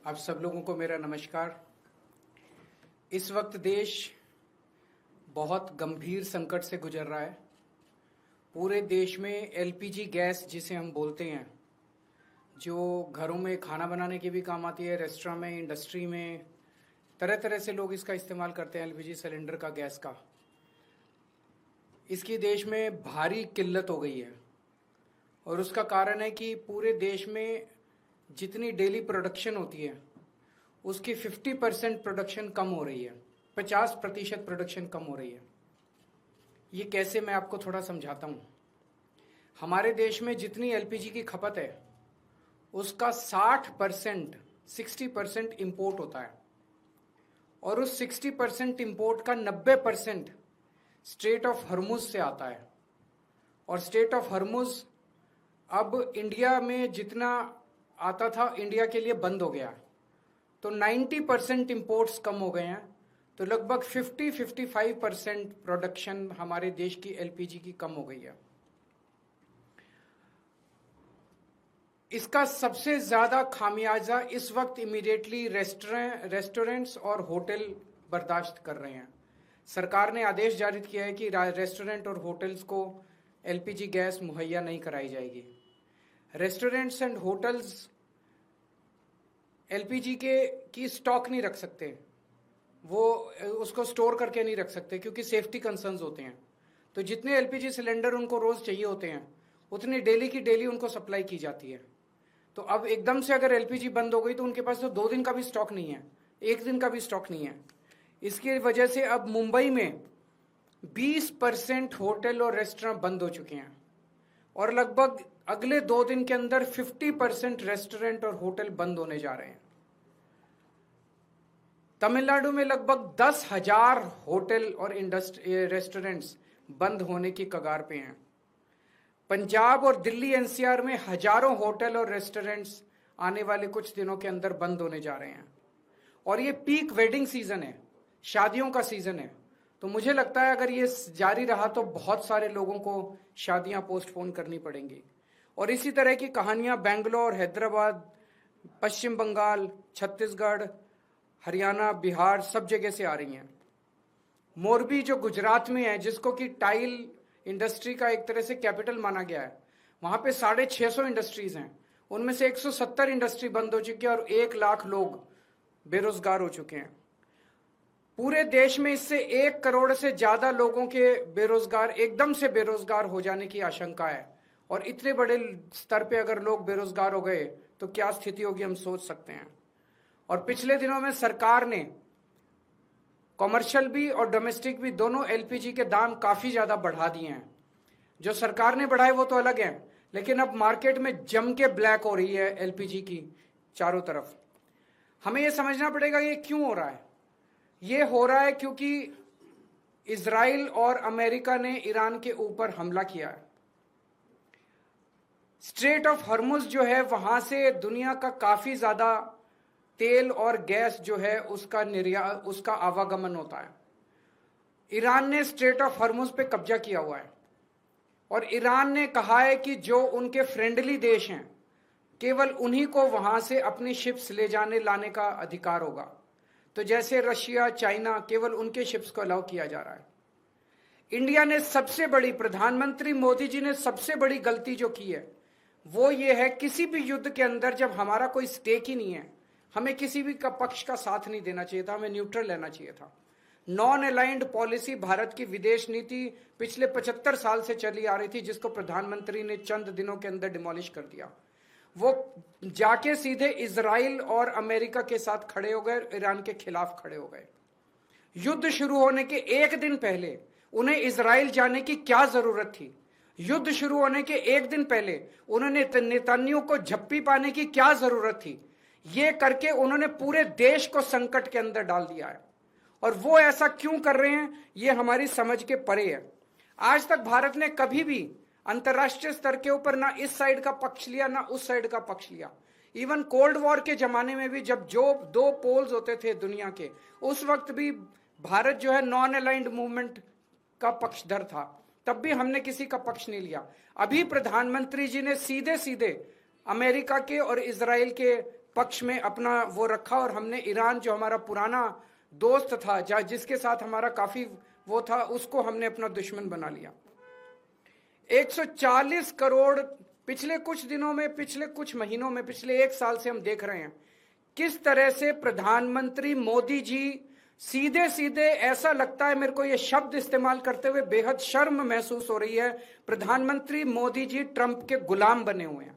आप सब लोगों को मेरा नमस्कार। इस वक्त देश बहुत गंभीर संकट से गुजर रहा है। पूरे देश में एलपीजी गैस जिसे हम बोलते हैं, जो घरों में खाना बनाने के भी काम आती है, रेस्टोरेंट में, इंडस्ट्री में, तरह तरह से लोग इसका इस्तेमाल करते हैं एलपीजी सिलेंडर का, गैस का। इसकी देश में भारी किल्लत हो गई है और उसका कारण है कि पूरे देश में जितनी डेली प्रोडक्शन होती है उसकी 50% प्रोडक्शन कम हो रही है, 50% प्रोडक्शन कम हो रही है। ये कैसे, मैं आपको थोड़ा समझाता हूँ। हमारे देश में जितनी एलपीजी की खपत है उसका 60% इंपोर्ट होता है और उस 60% इंपोर्ट का 90% स्ट्रेट ऑफ हर्मुज से आता है। और स्ट्रेट ऑफ हर्मुज अब इंडिया में जितना आता था इंडिया के लिए बंद हो गया, तो 90% इंपोर्ट्स कम हो गए हैं। तो लगभग 50-55% प्रोडक्शन हमारे देश की एलपीजी की कम हो गई है। इसका सबसे ज्यादा खामियाजा इस वक्त इमीडिएटली रेस्टोरेंट्स और होटल बर्दाश्त कर रहे हैं। सरकार ने आदेश जारी किया है कि रेस्टोरेंट और होटल्स को एलपीजी गैस मुहैया नहीं कराई जाएगी। रेस्टोरेंट्स एंड होटल्स एलपीजी की स्टॉक नहीं रख सकते, वो उसको स्टोर करके नहीं रख सकते क्योंकि सेफ्टी कंसर्न्स होते हैं। तो जितने एलपीजी सिलेंडर उनको रोज चाहिए होते हैं उतनी डेली की डेली उनको सप्लाई की जाती है। तो अब एकदम से अगर एलपीजी बंद हो गई तो उनके पास तो 2 दिन का भी स्टॉक नहीं है, 1 दिन का भी स्टॉक नहीं है। इसकी वजह से अब मुंबई में 20% होटल और रेस्टोरेंट बंद हो चुके हैं और लगभग अगले 2 दिन के अंदर 50% रेस्टोरेंट और होटल बंद होने जा रहे हैं। तमिलनाडु में लगभग 10,000 होटल और रेस्टोरेंट्स बंद होने की कगार पे हैं। पंजाब और दिल्ली एनसीआर में हजारों होटल और रेस्टोरेंट्स आने वाले कुछ दिनों के अंदर बंद होने जा रहे हैं। और ये पीक वेडिंग सीजन है, शादियों का सीजन है। तो मुझे लगता है अगर ये जारी रहा तो बहुत सारे लोगों को शादियां पोस्टपोन करनी पड़ेंगी। और इसी तरह की कहानियां बेंगलोर, हैदराबाद, पश्चिम बंगाल, छत्तीसगढ़, हरियाणा, बिहार, सब जगह से आ रही हैं। मोरबी जो गुजरात में है, जिसको कि टाइल इंडस्ट्री का एक तरह से कैपिटल माना गया है, वहां पे 650 इंडस्ट्रीज हैं। उनमें से 170 इंडस्ट्री बंद हो चुकी है और 1 लाख लोग बेरोजगार हो चुके हैं। पूरे देश में इससे 1 करोड़ से ज्यादा लोगों के एकदम से बेरोजगार हो जाने की आशंका है। और इतने बड़े स्तर पे अगर लोग बेरोजगार हो गए तो क्या स्थिति होगी, हम सोच सकते हैं। और पिछले दिनों में सरकार ने कॉमर्शियल भी और डोमेस्टिक भी दोनों एलपीजी के दाम काफी ज्यादा बढ़ा दिए हैं। जो सरकार ने बढ़ाए वो तो अलग है, लेकिन अब मार्केट में जम के ब्लैक हो रही है एलपीजी की चारों तरफ। हमें यह समझना पड़ेगा ये क्यों हो रहा है। ये हो रहा है क्योंकि इजराइल और अमेरिका ने ईरान के ऊपर हमला किया है। स्ट्रेट ऑफ हर्मुज जो है, वहां से दुनिया का काफी ज्यादा तेल और गैस जो है उसका आवागमन होता है। ईरान ने स्ट्रेट ऑफ हर्मुज पे कब्जा किया हुआ है और ईरान ने कहा है कि जो उनके फ्रेंडली देश हैं केवल उन्हीं को वहां से अपनी शिप्स ले जाने लाने का अधिकार होगा। तो जैसे रशिया, चाइना, केवल उनके शिप्स को अलाउ किया जा रहा है। इंडिया ने सबसे बड़ी, प्रधानमंत्री मोदी जी ने सबसे बड़ी गलती जो की है वो ये है, किसी भी युद्ध के अंदर जब हमारा कोई स्टेक ही नहीं है, हमें किसी भी पक्ष का साथ नहीं देना चाहिए था, हमें न्यूट्रल रहना चाहिए था। नॉन अलाइंड पॉलिसी भारत की विदेश नीति पिछले 75 साल से चली आ रही थी, जिसको प्रधानमंत्री ने चंद दिनों के अंदर डिमोलिश कर दिया। वो जाके सीधे इजराइल और अमेरिका के साथ खड़े हो गए, ईरान के खिलाफ खड़े हो गए। युद्ध शुरू होने के 1 दिन पहले उन्हें इजराइल जाने की क्या जरूरत थी? युद्ध शुरू होने के 1 दिन पहले उन्होंने नेतन्याहू को झप्पी पाने की क्या जरूरत थी? ये करके उन्होंने पूरे देश को संकट के अंदर डाल दिया है। और वो ऐसा क्यों कर रहे हैं ये हमारी समझ के परे है। आज तक भारत ने कभी भी अंतर्राष्ट्रीय स्तर के ऊपर ना इस साइड का पक्ष लिया ना उस साइड का पक्ष लिया। इवन कोल्ड वॉर के जमाने में भी जब जो 2 पोल्स होते थे दुनिया के, उस वक्त भी भारत जो है नॉन अलाइंड मूवमेंट का पक्षधर था, तब भी हमने किसी का पक्ष नहीं लिया। अभी प्रधानमंत्री जी ने सीधे सीधे अमेरिका के और इजराइल के पक्ष में अपना वो रखा और हमने ईरान जो हमारा पुराना दोस्त था, जिसके साथ हमारा काफी वो था, उसको हमने अपना दुश्मन बना लिया। 140 करोड़ पिछले कुछ दिनों में, पिछले कुछ महीनों में, पिछले 1 साल से हम देख रहे हैं किस तरह से प्रधानमंत्री मोदी जी सीधे सीधे, ऐसा लगता है मेरे को ये शब्द इस्तेमाल करते हुए बेहद शर्म महसूस हो रही है, प्रधानमंत्री मोदी जी ट्रंप के गुलाम बने हुए हैं।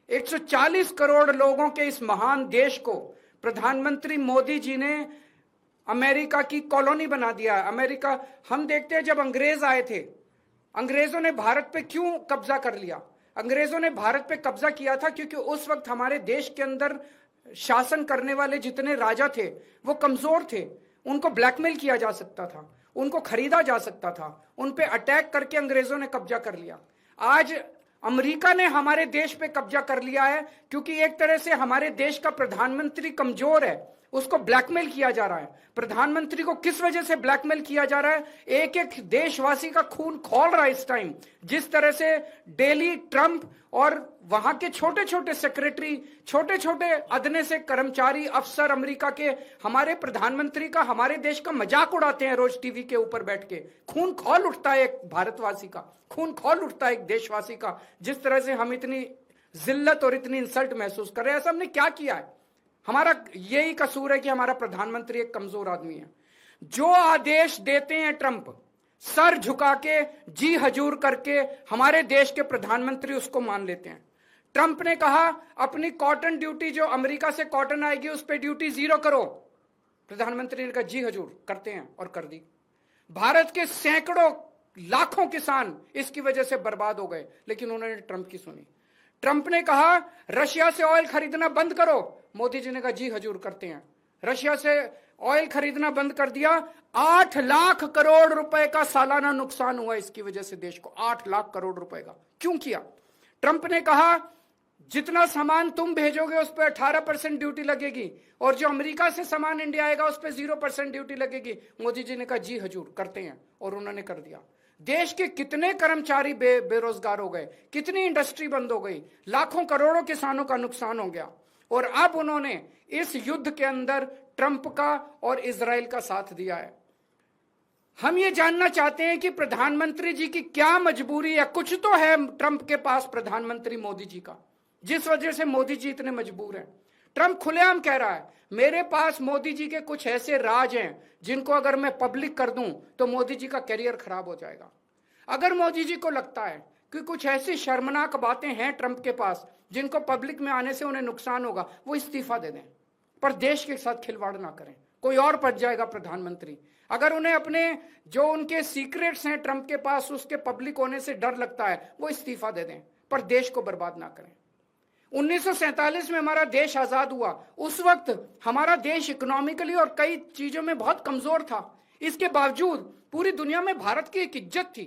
140 करोड़ लोगों के इस महान देश को प्रधानमंत्री मोदी जी ने अमेरिका की कॉलोनी बना दिया। अमेरिका, हम देखते हैं जब अंग्रेज आए थे, अंग्रेजों ने भारत पे क्यों कब्जा कर लिया? अंग्रेजों ने भारत पे कब्जा किया था क्योंकि उस वक्त हमारे देश के अंदर शासन करने वाले जितने राजा थे वो कमजोर थे, उनको ब्लैकमेल किया जा सकता था, उनको खरीदा जा सकता था, उन पे अटैक करके अंग्रेजों ने कब्जा कर लिया। आज अमेरिका ने हमारे देश पे कब्जा कर लिया है क्योंकि एक तरह से हमारे देश का प्रधानमंत्री कमजोर है, उसको ब्लैकमेल किया जा रहा है। प्रधानमंत्री को किस वजह से ब्लैकमेल किया जा रहा है? एक एक देशवासी का खून खौल रहा है इस टाइम। जिस तरह से डेली ट्रंप और वहां के छोटे छोटे सेक्रेटरी, छोटे छोटे अदने से कर्मचारी, अफसर अमेरिका के हमारे प्रधानमंत्री का, हमारे देश का मजाक उड़ाते हैं रोज टीवी के ऊपर बैठ के। खून खौल उठता है एक भारतवासी का, खून खौल उठता है एक देशवासी का, जिस तरह से हम इतनी जिल्लत और इतनी इंसल्ट महसूस कर रहे हैं। ऐसा हमने क्या किया है? हमारा यही कसूर है कि हमारा प्रधानमंत्री एक कमजोर आदमी है। जो आदेश देते हैं ट्रंप, सर झुका के, जी हजूर करके हमारे देश के प्रधानमंत्री उसको मान लेते हैं। ट्रंप ने कहा अपनी कॉटन ड्यूटी, जो अमेरिका से कॉटन आएगी उस पर ड्यूटी 0 करो। प्रधानमंत्री ने कहा जी हजूर, करते हैं, और कर दी। भारत के सैकड़ों लाखों किसान इसकी वजह से बर्बाद हो गए, लेकिन उन्होंने ट्रंप की सुनी। ट्रंप ने कहा रशिया से ऑयल खरीदना बंद करो, मोदी जी ने कहा जी हजूर, करते हैं। रशिया से ऑयल खरीदना बंद कर दिया। 8 लाख करोड़ रुपए का सालाना नुकसान हुआ इसकी वजह से देश को, 8 लाख करोड़ रुपए का। क्यों किया? ट्रंप ने कहा जितना सामान तुम भेजोगे उस पर 18% ड्यूटी लगेगी, और जो अमेरिका से सामान इंडिया आएगा उस पर 0% ड्यूटी लगेगी। मोदी जी ने कहा जी हजूर, करते हैं, और उन्होंने कर दिया। देश के कितने कर्मचारी बेरोजगार हो गए, कितनी इंडस्ट्री बंद हो गई, लाखों करोड़ों किसानों का नुकसान हो गया। और अब उन्होंने इस युद्ध के अंदर ट्रंप का और इजराइल का साथ दिया है। हम ये जानना चाहते हैं कि प्रधानमंत्री जी की क्या मजबूरी है? कुछ तो है ट्रंप के पास, प्रधानमंत्री मोदी जी का, जिस वजह से मोदी जी इतने मजबूर हैं। ट्रंप खुलेआम कह रहा है मेरे पास मोदी जी के कुछ ऐसे राज हैं जिनको अगर मैं पब्लिक कर दूं तो मोदी जी का करियर खराब हो जाएगा। अगर मोदी जी को लगता है कि कुछ ऐसी शर्मनाक बातें हैं ट्रंप के पास जिनको पब्लिक में आने से उन्हें नुकसान होगा, वो इस्तीफा दे दें, पर देश के साथ खिलवाड़ ना करें। कोई और बच जाएगा प्रधानमंत्री। अगर उन्हें अपने जो उनके सीक्रेट्स हैं ट्रंप के पास, उसके पब्लिक होने से डर लगता है, वो इस्तीफा दे दें, पर देश को बर्बाद ना करें। 1947 में हमारा देश आजाद हुआ, उस वक्त हमारा देश इकोनॉमिकली और कई चीजों में बहुत कमजोर था। इसके बावजूद पूरी दुनिया में भारत की एक इज्जत थी,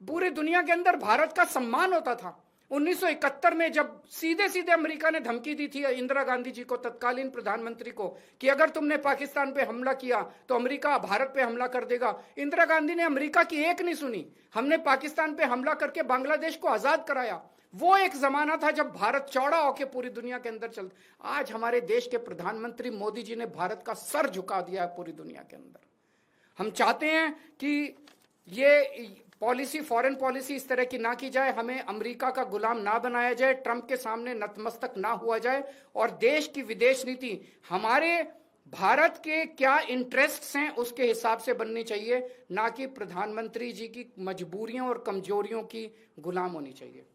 पूरी दुनिया के अंदर भारत का सम्मान होता था। 1971 में जब सीधे सीधे अमेरिका ने धमकी दी थी इंदिरा गांधी जी को, तत्कालीन प्रधानमंत्री को, कि अगर तुमने पाकिस्तान पे हमला किया तो अमेरिका भारत पे हमला कर देगा। इंदिरा गांधी ने अमेरिका की एक नहीं सुनी, हमने पाकिस्तान पे हमला करके बांग्लादेश को आजाद कराया। वो एक जमाना था जब भारत चौड़ा होकर पूरी दुनिया के अंदर चलता। आज हमारे देश के प्रधानमंत्री मोदी जी ने भारत का सर झुका दिया है पूरी दुनिया के अंदर। हम चाहते हैं कि ये पॉलिसी, फॉरेन पॉलिसी इस तरह की ना की जाए, हमें अमेरिका का गुलाम ना बनाया जाए, ट्रंप के सामने नतमस्तक ना हुआ जाए, और देश की विदेश नीति हमारे भारत के क्या इंटरेस्ट्स हैं उसके हिसाब से बननी चाहिए, ना कि प्रधानमंत्री जी की मजबूरियों और कमजोरियों की गुलाम होनी चाहिए।